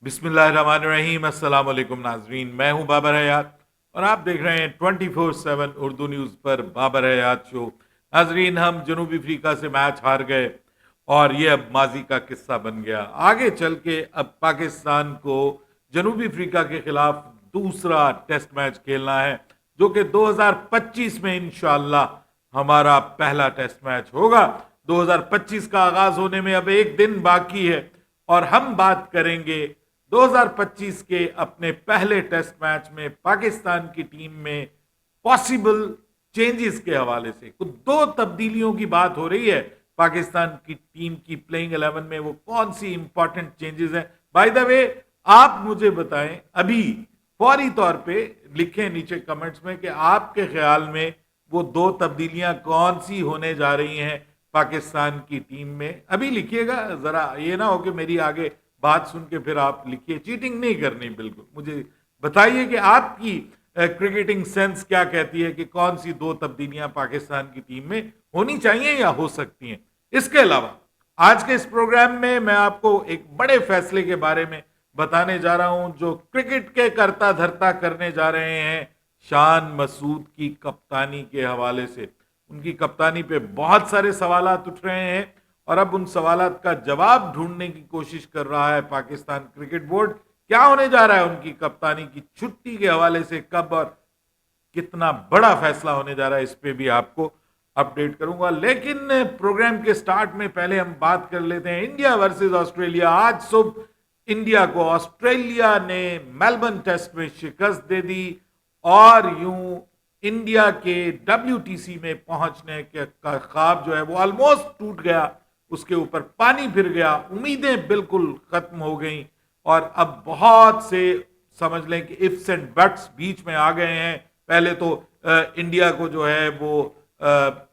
बिस्मिल्लाहिर्रहमानिर्रहीम। अस्सलाम वालेकुम नाजरीन, मैं हूं बाबर हयात और आप देख रहे हैं 24/7 उर्दू न्यूज़ पर बाबर हयात शो। नाजरीन, हम जनूबी अफ्रीका से मैच हार गए और ये अब माजी का किस्सा बन गया। आगे चल के अब पाकिस्तान को जनूबी अफ्रीका के खिलाफ दूसरा टेस्ट मैच खेलना है, जो कि 2025 में इंशाअल्लाह हमारा पहला टेस्ट मैच होगा। 2025 का आगाज होने में अब एक दिन बाकी है और हम बात करेंगे 2025 के अपने पहले टेस्ट मैच में पाकिस्तान की टीम में पॉसिबल चेंजेस के हवाले से। कुछ दो तब्दीलियों की बात हो रही है पाकिस्तान की टीम की प्लेइंग 11 में। वो कौन सी इंपॉर्टेंट चेंजेस हैं? बाय द वे, आप मुझे बताएं अभी, फौरी तौर पे लिखें नीचे कमेंट्स में कि आपके ख्याल में वो दो तब्दीलियां कौन सी होने जा रही हैं पाकिस्तान की टीम में। अभी लिखिएगा, जरा ये ना हो कि मेरी आगे बात सुन के फिर आप लिखिए। चीटिंग नहीं करनी, बिल्कुल मुझे बताइए कि आपकी क्रिकेटिंग सेंस क्या कहती है कि कौन सी दो तब्दीलियां पाकिस्तान की टीम में होनी चाहिए या हो सकती हैं। इसके अलावा आज के इस प्रोग्राम में मैं आपको एक बड़े फैसले के बारे में बताने जा रहा हूं, जो क्रिकेट के करता धरता करने जा रहे हैं शान मसूद की कप्तानी के हवाले से। उनकी कप्तानी पे बहुत सारे सवालात उठ रहे हैं और अब उन सवालात का जवाब ढूंढने की कोशिश कर रहा है पाकिस्तान क्रिकेट बोर्ड। क्या होने जा रहा है उनकी कप्तानी की छुट्टी के हवाले से, कब और कितना बड़ा फैसला होने जा रहा है, इस पे भी आपको अपडेट करूंगा। लेकिन प्रोग्राम के स्टार्ट में पहले हम बात कर लेते हैं इंडिया वर्सेस ऑस्ट्रेलिया। आज सुबह इंडिया को ऑस्ट्रेलिया ने मेलबर्न टेस्ट में शिकस्त दे दी और यूं इंडिया के WTC में पहुंचने के का ख्वाब जो है वो ऑलमोस्ट टूट गया, उसके ऊपर पानी फिर गया, उम्मीदें बिल्कुल खत्म हो गई और अब बहुत से समझ लें कि इफ्स एंड बट्स बीच में आ गए हैं। पहले तो इंडिया को जो है वो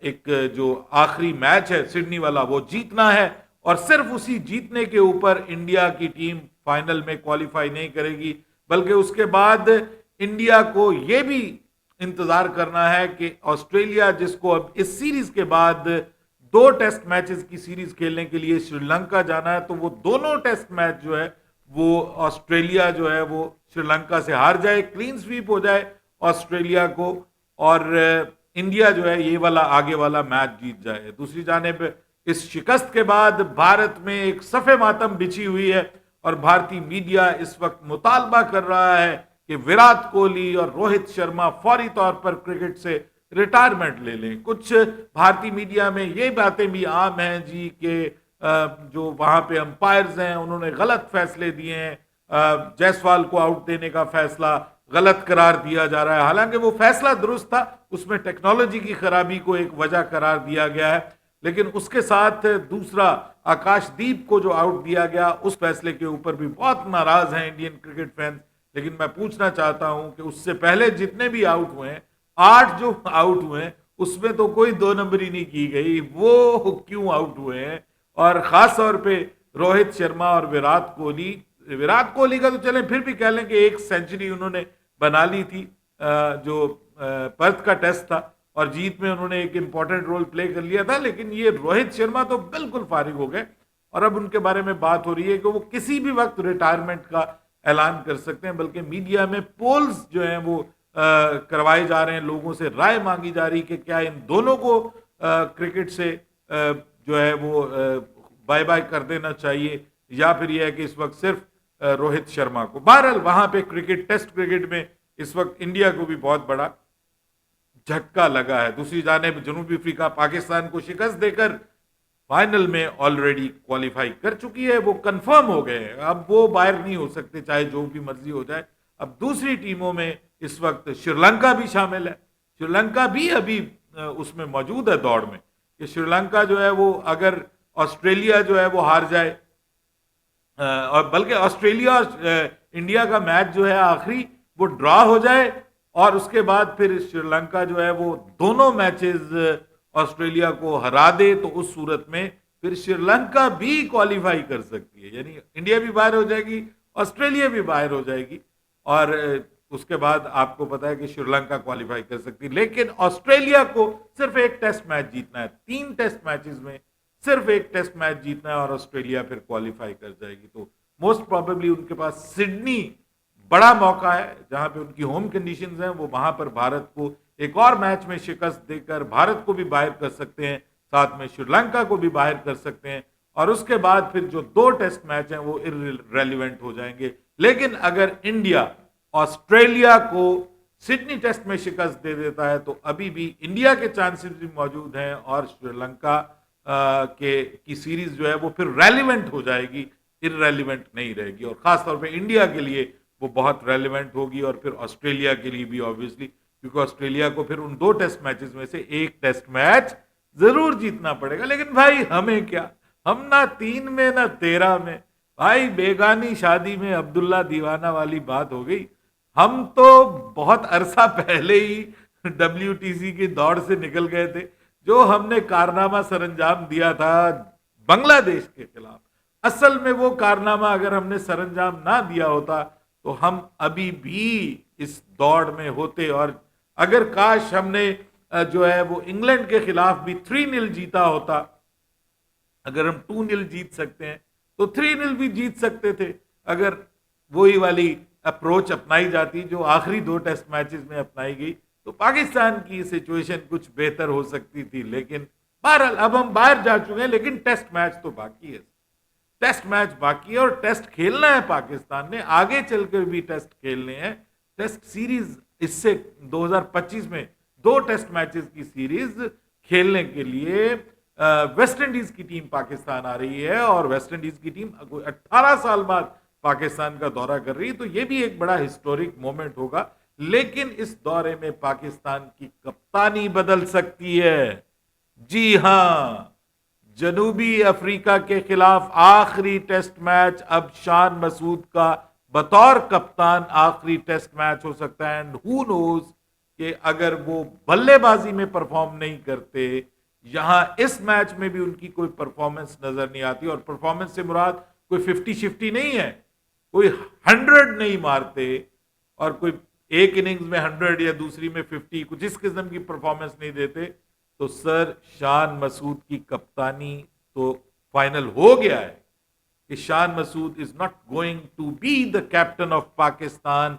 एक जो आखिरी मैच है सिडनी वाला वो जीतना है और सिर्फ उसी जीतने के ऊपर इंडिया की टीम फाइनल में क्वालिफाई नहीं करेगी, बल्कि उसके बाद इंडिया को यह भी इंतजार करना है कि ऑस्ट्रेलिया, जिसको अब इस सीरीज के बाद दो टेस्ट मैचेस की सीरीज खेलने के लिए श्रीलंका जाना है, तो वो दोनों टेस्ट मैच जो है वो ऑस्ट्रेलिया जो है वो श्रीलंका से हार जाए, क्लीन स्वीप हो जाए ऑस्ट्रेलिया को और इंडिया जो है ये वाला आगे वाला मैच जीत जाए। दूसरी जानिब इस शिकस्त के बाद भारत में एक सफ़े मातम बिछी हुई है और भारतीय मीडिया इस वक्त मुतालबा कर रहा है कि विराट कोहली और रोहित शर्मा फौरी तौर पर क्रिकेट से रिटायरमेंट ले लें। कुछ भारतीय मीडिया में ये बातें भी आम हैं जी कि जो वहां पे अंपायर्स हैं उन्होंने गलत फैसले दिए हैं, जायसवाल को आउट देने का फैसला गलत करार दिया जा रहा है। हालांकि वो फैसला दुरुस्त था, उसमें टेक्नोलॉजी की खराबी को एक वजह करार दिया गया है, लेकिन उसके साथ दूसरा आकाशदीप को जो आउट दिया गया उस फैसले के ऊपर भी बहुत नाराज हैं इंडियन क्रिकेट फैंस। लेकिन मैं पूछना चाहता हूं कि उससे पहले जितने भी आउट हुए हैं, 8 जो आउट हुए हैं उसमें तो कोई दो नंबरी नहीं की गई, वो क्यों आउट हुए हैं? और खास तौर पे रोहित शर्मा और विराट कोहली का तो चलें फिर भी कह लें कि एक सेंचुरी उन्होंने बना ली थी जो पर्थ का टेस्ट था और जीत में उन्होंने एक इंपॉर्टेंट रोल प्ले कर लिया था। लेकिन ये रोहित शर्मा तो बिल्कुल फारिग हो गए और अब उनके बारे में बात हो रही है कि वो किसी भी वक्त रिटायरमेंट का ऐलान कर सकते हैं। बल्कि मीडिया में पोल्स जो हैं वो करवाए जा रहे हैं, लोगों से राय मांगी जा रही कि क्या इन दोनों को क्रिकेट से जो है वो बाय बाय कर देना चाहिए या फिर यह है कि इस वक्त सिर्फ रोहित शर्मा को। बहरहाल वहां पे क्रिकेट, टेस्ट क्रिकेट में इस वक्त इंडिया को भी बहुत बड़ा झटका लगा है। दूसरी जानिब जनूबी अफ्रीका पाकिस्तान को शिकस्त देकर फाइनल में ऑलरेडी क्वालिफाई कर चुकी है, वो कंफर्म हो गए हैं, अब वो बाहर नहीं हो सकते चाहे जो भी मर्जी हो जाए। अब दूसरी टीमों में इस वक्त श्रीलंका भी शामिल है, श्रीलंका भी अभी उसमें मौजूद है दौड़ में कि श्रीलंका जो है वो अगर ऑस्ट्रेलिया जो है वो हार जाए और बल्कि ऑस्ट्रेलिया और इंडिया का मैच जो है आखिरी वो ड्रॉ हो जाए और उसके बाद फिर श्रीलंका जो है वो दोनों मैचेस ऑस्ट्रेलिया को हरा दे, तो उस सूरत में फिर श्रीलंका भी क्वालिफाई कर सकती है, यानी इंडिया भी बाहर हो जाएगी, ऑस्ट्रेलिया भी बाहर हो जाएगी और उसके बाद आपको पता है कि श्रीलंका क्वालिफाई कर सकती है। लेकिन ऑस्ट्रेलिया को सिर्फ एक टेस्ट मैच जीतना है, 3 टेस्ट मैचेस में सिर्फ एक टेस्ट मैच जीतना है और ऑस्ट्रेलिया फिर क्वालिफाई कर जाएगी। तो मोस्ट प्रोबेबली उनके पास सिडनी बड़ा मौका है, जहां पे उनकी होम कंडीशंस हैं, वो वहां पर भारत को एक और मैच में शिकस्त देकर भारत को भी बाहर कर सकते हैं, साथ में श्रीलंका को भी बाहर कर सकते हैं, और उसके बाद फिर जो 2 टेस्ट मैच हैं वो इररिलेवेंट हो जाएंगे। लेकिन अगर इंडिया ऑस्ट्रेलिया को सिडनी टेस्ट में शिकस्त दे देता है तो अभी भी इंडिया के चांसेस भी मौजूद हैं, और श्रीलंका के की सीरीज जो है वो फिर रेलिवेंट हो जाएगी, इररेलिवेंट नहीं रहेगी, और खासतौर पे इंडिया के लिए वो बहुत रेलिवेंट होगी, और फिर ऑस्ट्रेलिया के लिए भी ऑब्वियसली, क्योंकि ऑस्ट्रेलिया को फिर उन 2 टेस्ट मैचेस में से एक टेस्ट मैच जरूर जीतना पड़ेगा। लेकिन भाई हमें क्या, हम ना 3 में ना 13 में, भाई बेगानी शादी में अब्दुल्ला दीवाना वाली बात हो गई। हम तो बहुत अरसा पहले ही WTC की दौड़ से निकल गए थे, जो हमने कारनामा सरंजाम दिया था बांग्लादेश के खिलाफ। असल में वो कारनामा अगर हमने सरंजाम ना दिया होता तो हम अभी भी इस दौड़ में होते, और अगर काश हमने जो है वो इंग्लैंड के खिलाफ भी 3-0 जीता होता, अगर हम 2-0 जीत सकते हैं तो 3-0 भी जीत सकते थे, अगर वही वाली अप्रोच अपनाई जाती जो आखिरी 2 टेस्ट मैचेस में अपनाई गई, तो पाकिस्तान की सिचुएशन कुछ बेहतर हो सकती थी। लेकिन बहरहाल अब हम बाहर जा चुके हैं, लेकिन टेस्ट मैच तो बाकी है, टेस्ट मैच बाकी है, और टेस्ट खेलना है पाकिस्तान ने, आगे चलकर भी टेस्ट खेलने हैं। टेस्ट सीरीज इससे 2025 में 2 टेस्ट मैचेस की सीरीज खेलने के लिए वेस्ट इंडीज की टीम पाकिस्तान आ रही है, और वेस्ट इंडीज की टीम 18 साल बाद पाकिस्तान का दौरा कर रही है, तो ये भी एक बड़ा हिस्टोरिक मोमेंट होगा। लेकिन इस दौरे में पाकिस्तान की कप्तानी बदल सकती है। जी हां, जनूबी अफ्रीका के खिलाफ आखिरी टेस्ट मैच अब शान मसूद का बतौर कप्तान आखिरी टेस्ट मैच हो सकता है, एंड हु नोज कि अगर वो बल्लेबाजी में परफॉर्म नहीं करते, यहां इस मैच में भी उनकी कोई परफॉर्मेंस नजर नहीं आती, और परफॉर्मेंस से मुराद कोई 50-50 नहीं है, कोई 100 नहीं मारते, और कोई एक इनिंग्स में 100 या दूसरी में 50, कुछ इस किस्म की परफॉर्मेंस नहीं देते, तो सर शान मसूद की कप्तानी तो फाइनल हो गया है कि Shan Masood is not going to be the captain of Pakistan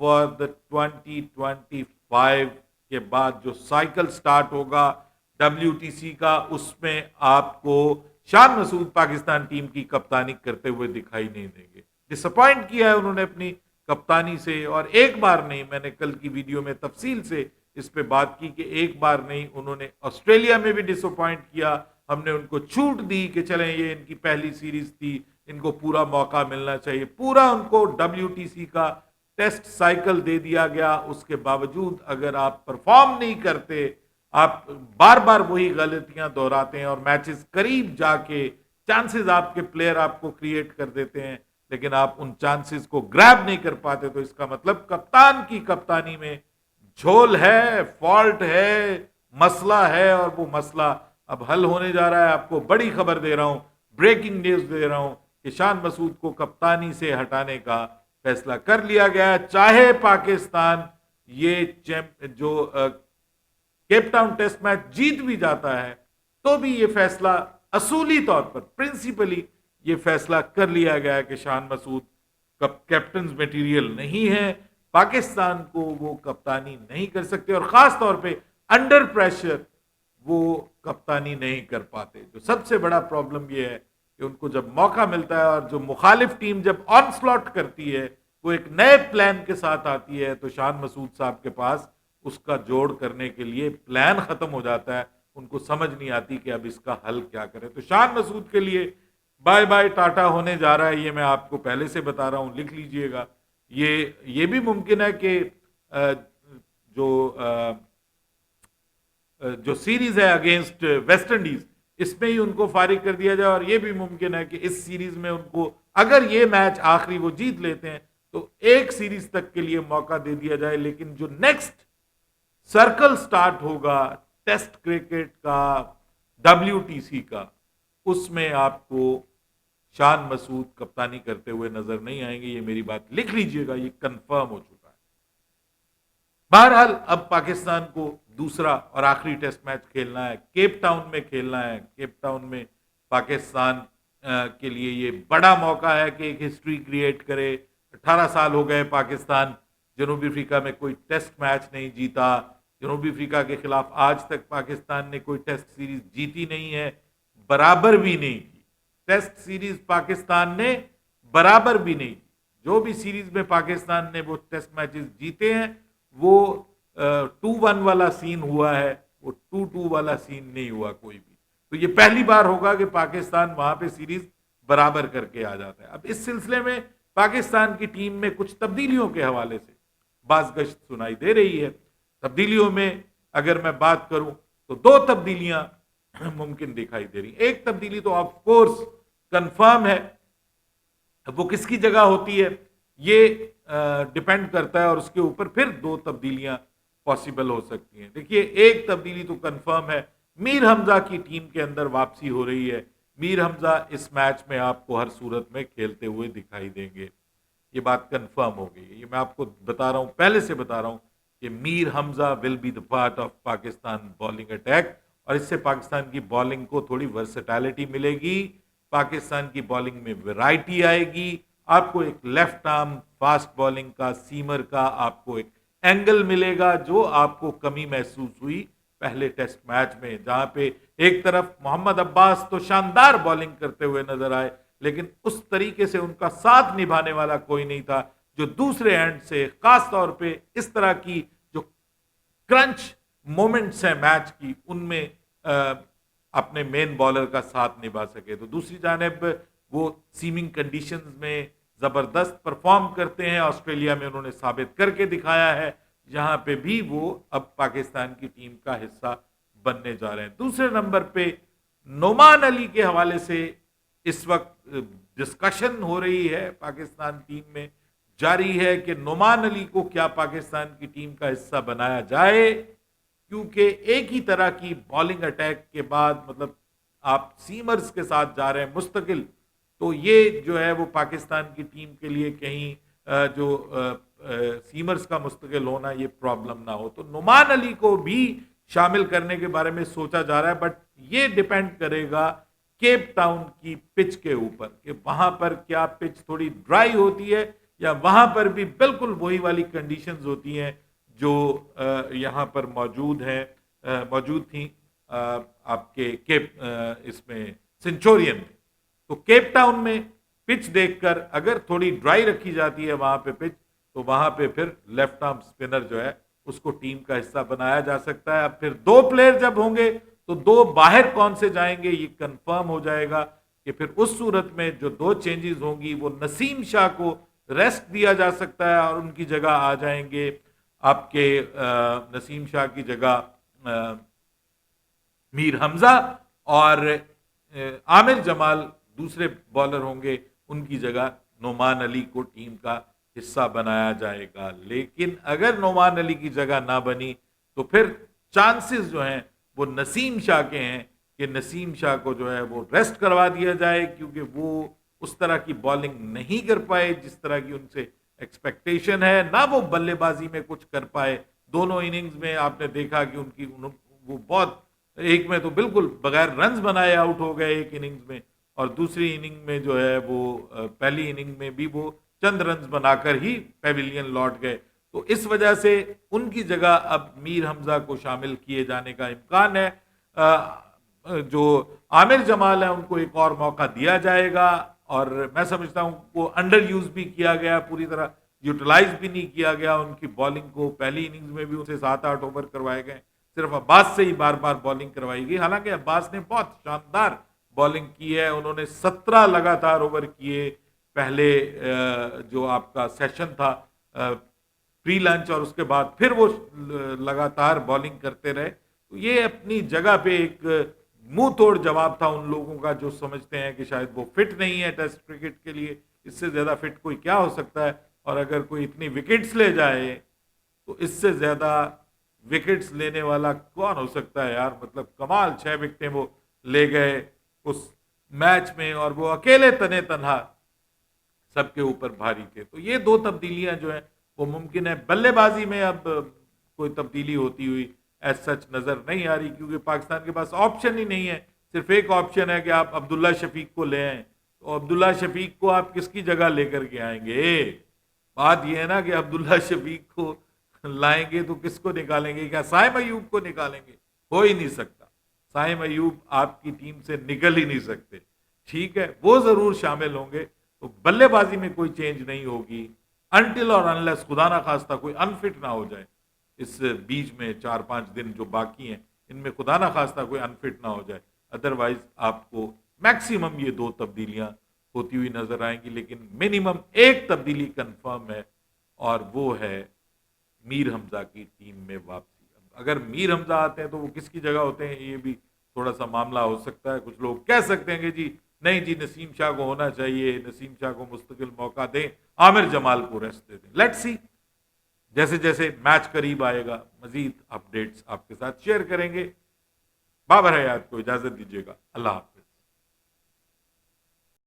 for the 2025 के बाद जो साइकिल स्टार्ट होगा WTC का, उसमें आपको शान मसूद पाकिस्तान टीम की कप्तानी करते हुए दिखाई नहीं देंगे। डिसअपॉइंट किया है उन्होंने अपनी कप्तानी से, और एक बार नहीं, मैंने कल की वीडियो में तफसील से इस पे बात की कि एक बार नहीं, उन्होंने ऑस्ट्रेलिया में भी डिसअपॉइंट किया। हमने उनको छूट दी कि चलें ये इनकी पहली सीरीज थी, इनको पूरा मौका मिलना चाहिए, पूरा उनको WTC का टेस्ट साइकिल दे दिया गया। उसके बावजूद अगर आप परफॉर्म नहीं करते, आप बार बार वही गलतियां दोहराते हैं, और मैचेस करीब जाके चांसेस आपके प्लेयर आपको क्रिएट कर देते हैं, लेकिन आप उन चांसेस को ग्रैब नहीं कर पाते, तो इसका मतलब कप्तान की कप्तानी में झोल है, फॉल्ट है, मसला है, और वो मसला अब हल होने जा रहा है। आपको बड़ी खबर दे रहा हूं, ब्रेकिंग न्यूज दे रहा हूं कि शान मसूद को कप्तानी से हटाने का फैसला कर लिया गया है। चाहे पाकिस्तान ये जो केप टाउन टेस्ट मैच जीत भी जाता है, तो भी ये फैसला असूली तौर पर, प्रिंसिपली ये फैसला कर लिया गया है कि शान मसूद कैप्टन मटेरियल नहीं है, पाकिस्तान को वो कप्तानी नहीं कर सकते, और खास तौर पे अंडर प्रेशर वो कप्तानी नहीं कर पाते। जो सबसे बड़ा प्रॉब्लम ये है कि उनको जब मौका मिलता है, और जो मुखालिफ टीम जब ऑनस्लॉट करती है, वो एक नए प्लान के साथ आती है, तो शान मसूद साहब के पास उसका जोड़ करने के लिए प्लान खत्म हो जाता है, उनको समझ नहीं आती कि अब इसका हल क्या करें। तो शान मसूद के लिए बाय बाय टाटा होने जा रहा है, ये मैं आपको पहले से बता रहा हूं, लिख लीजिएगा। ये भी मुमकिन है कि जो सीरीज है अगेंस्ट वेस्ट इंडीज, इसमें ही उनको फारिग कर दिया जाए, और ये भी मुमकिन है कि इस सीरीज में उनको, अगर ये मैच आखिरी वो जीत लेते हैं, तो एक सीरीज तक के लिए मौका दे दिया जाए। लेकिन जो नेक्स्ट सर्कल स्टार्ट होगा टेस्ट क्रिकेट का, WTC का, उसमें आपको शान मसूद कप्तानी करते हुए नजर नहीं आएंगे। ये मेरी बात लिख लीजिएगा, ये कंफर्म हो चुका है। बहरहाल अब पाकिस्तान को दूसरा और आखिरी टेस्ट मैच खेलना है, केप टाउन में खेलना है। केप टाउन में पाकिस्तान के लिए ये बड़ा मौका है कि एक हिस्ट्री क्रिएट करे। 18 साल हो गए पाकिस्तान जनूबी अफ्रीका में कोई टेस्ट मैच नहीं जीता। जनूबी अफ्रीका के खिलाफ आज तक पाकिस्तान ने कोई टेस्ट सीरीज जीती नहीं है, बराबर भी नहीं की। टेस्ट सीरीज पाकिस्तान ने बराबर भी नहीं की। जो भी सीरीज में पाकिस्तान ने वो टेस्ट मैचेस जीते हैं वो 2-1 वाला सीन हुआ है, वो 2-2 वाला सीन नहीं हुआ कोई भी। तो ये पहली बार होगा कि पाकिस्तान वहां पे सीरीज बराबर करके आ जाता है। अब इस सिलसिले में पाकिस्तान की टीम में कुछ तब्दीलियों के हवाले से बाज़गश्त सुनाई दे रही है। तब्दीलियों में अगर मैं बात करूं तो दो तब्दीलियां मुमकिन दिखाई दे रही। एक तब्दीली तो ऑफ कोर्स कंफर्म है, वो किसकी जगह होती है ये डिपेंड करता है और उसके ऊपर फिर दो तब्दीलियां पॉसिबल हो सकती हैं। देखिए, एक तब्दीली तो कंफर्म है, मीर हमजा की टीम के अंदर वापसी हो रही है। मीर हमजा इस मैच में आपको हर सूरत में खेलते हुए दिखाई देंगे, ये बात कंफर्म हो गई है। ये मैं आपको बता रहा हूं, पहले से बता रहा हूं कि Mir Hamza will be the part of Pakistan bowling attack, और इससे पाकिस्तान की बॉलिंग को थोड़ी वर्सेटैलिटी मिलेगी, पाकिस्तान की बॉलिंग में वैरायटी आएगी। आपको एक लेफ्ट आर्म फास्ट बॉलिंग का, सीमर का आपको एक एंगल मिलेगा जो आपको कमी महसूस हुई पहले टेस्ट मैच में, जहां पे एक तरफ मोहम्मद अब्बास तो शानदार बॉलिंग करते हुए नजर आए, लेकिन उस तरीके से उनका साथ निभाने वाला कोई नहीं था जो दूसरे एंड से खास तौर पे इस तरह की जो क्रंच मोमेंट्स हैं मैच की उनमें अपने मेन बॉलर का साथ निभा सके। तो दूसरी जानिब वो सीमिंग कंडीशंस में जबरदस्त परफॉर्म करते हैं, ऑस्ट्रेलिया में उन्होंने साबित करके दिखाया है, जहां पे भी वो अब पाकिस्तान की टीम का हिस्सा बनने जा रहे हैं। दूसरे नंबर पे नोमान अली के हवाले से इस वक्त डिस्कशन हो रही है पाकिस्तान टीम में, जारी है कि नोमान अली को क्या पाकिस्तान की टीम का हिस्सा बनाया जाए, क्योंकि एक ही तरह की बॉलिंग अटैक के बाद मतलब आप सीमर्स के साथ जा रहे हैं मुस्तकिल, तो ये जो है वो पाकिस्तान की टीम के लिए कहीं जो सीमर्स का मुस्तकिल होना ये प्रॉब्लम ना हो। तो नुमान अली को भी शामिल करने के बारे में सोचा जा रहा है, बट ये डिपेंड करेगा केप टाउन की पिच के ऊपर कि वहां पर क्या पिच थोड़ी ड्राई होती है या वहां पर भी बिल्कुल वही वाली कंडीशंस होती हैं जो यहाँ पर मौजूद थी आपके केप इसमें सेंचुरियन में। तो केप टाउन में पिच देखकर अगर थोड़ी ड्राई रखी जाती है वहां पे पिच, तो वहां पे फिर लेफ्ट आर्म स्पिनर जो है उसको टीम का हिस्सा बनाया जा सकता है। अब फिर दो प्लेयर जब होंगे तो दो बाहर कौन से जाएंगे ये कंफर्म हो जाएगा कि फिर उस सूरत में जो दो चेंजेस होंगी वो नसीम शाह को रेस्ट दिया जा सकता है और उनकी जगह आ जाएंगे आपके नसीम शाह की जगह मीर हमजा, और आमिर जमाल दूसरे बॉलर होंगे, उनकी जगह नोमान अली को टीम का हिस्सा बनाया जाएगा। लेकिन अगर नोमान अली की जगह ना बनी तो फिर चांसेस जो हैं वो नसीम शाह के हैं कि नसीम शाह को जो है वो रेस्ट करवा दिया जाए, क्योंकि वो उस तरह की बॉलिंग नहीं कर पाए जिस तरह की उनसे एक्सपेक्टेशन है, ना वो बल्लेबाजी में कुछ कर पाए। दोनों इनिंग्स में आपने देखा कि वो बहुत, एक में तो बिल्कुल बगैर रन्स बनाए आउट हो गए एक इनिंग्स में, और दूसरी इनिंग में जो है वो पहली इनिंग में भी वो चंद रन्स बनाकर ही पेविलियन लौट गए। तो इस वजह से उनकी जगह अब मीर हमजा को शामिल किए जाने का इम्कान है। जो आमिर जमाल है उनको एक और मौका दिया जाएगा, और मैं समझता हूं वो अंडर यूज भी किया गया, पूरी तरह यूटिलाइज भी नहीं किया गया उनकी बॉलिंग को। पहली इनिंग्स में भी उनसे 7-8 ओवर करवाए गए, सिर्फ अब्बास से ही बार बार बॉलिंग करवाई गई। हालांकि अब्बास ने बहुत शानदार बॉलिंग की है, उन्होंने 17 लगातार ओवर किए पहले जो आपका सेशन था प्री लंच, और उसके बाद फिर वो लगातार बॉलिंग करते रहे। तो ये अपनी जगह पे एक मुंह तोड़ जवाब था उन लोगों का जो समझते हैं कि शायद वो फिट नहीं है टेस्ट क्रिकेट के लिए, इससे ज्यादा फिट कोई क्या हो सकता है, और अगर कोई इतनी विकेट्स ले जाए तो इससे ज्यादा विकेट्स लेने वाला कौन हो सकता है यार। मतलब कमाल 6 विकेटें वो ले गए उस मैच में, और वो अकेले तने तनहा सबके ऊपर भारी थे। तो ये दो तब्दीलियां जो है वो मुमकिन है। बल्लेबाजी में अब कोई तब्दीली होती हुई एज सच नजर नहीं आ रही, क्योंकि पाकिस्तान के पास ऑप्शन ही नहीं है। सिर्फ एक ऑप्शन है कि आप अब्दुल्ला शफीक को ले आए, तो अब्दुल्ला शफीक को आप किसकी जगह लेकर के आएंगे? बात यह है ना कि अब्दुल्ला शफीक को लाएंगे तो किसको निकालेंगे? क्या साइम अयूब को निकालेंगे? हो ही नहीं सकता। साइम अयूब आपकी टीम से निकल ही नहीं सकते। ठीक है, वो जरूर शामिल होंगे, तो बल्लेबाजी में कोई चेंज नहीं होगी अनटिल और अनलेस खुदा ना खास्ता कोई अनफिट ना हो जाए। इस बीच में 4-5 दिन जो बाकी हैं, इनमें खुदा ना खास्ता कोई अनफिट ना हो जाए। अदरवाइज आपको मैक्सिमम ये 2 तब्दीलियां होती हुई नजर आएंगी, लेकिन मिनिमम एक तब्दीली कंफर्म है, और वो है मीर हमजा की टीम में वापसी। अगर मीर हमजा आते हैं तो वो किसकी जगह होते हैं, ये भी थोड़ा सा मामला हो सकता है। कुछ लोग कह सकते हैं कि जी नहीं जी, नसीम शाह को होना चाहिए, नसीम शाह को मुस्तकिल मौका दें, आमिर जमाल को रेस्ट दे दें। लेट्स सी, जैसे जैसे मैच करीब आएगा मजीद अपडेट्स आपके साथ शेयर करेंगे। बाबर हयात को इजाजत दीजिएगा। अल्लाह हाफिज।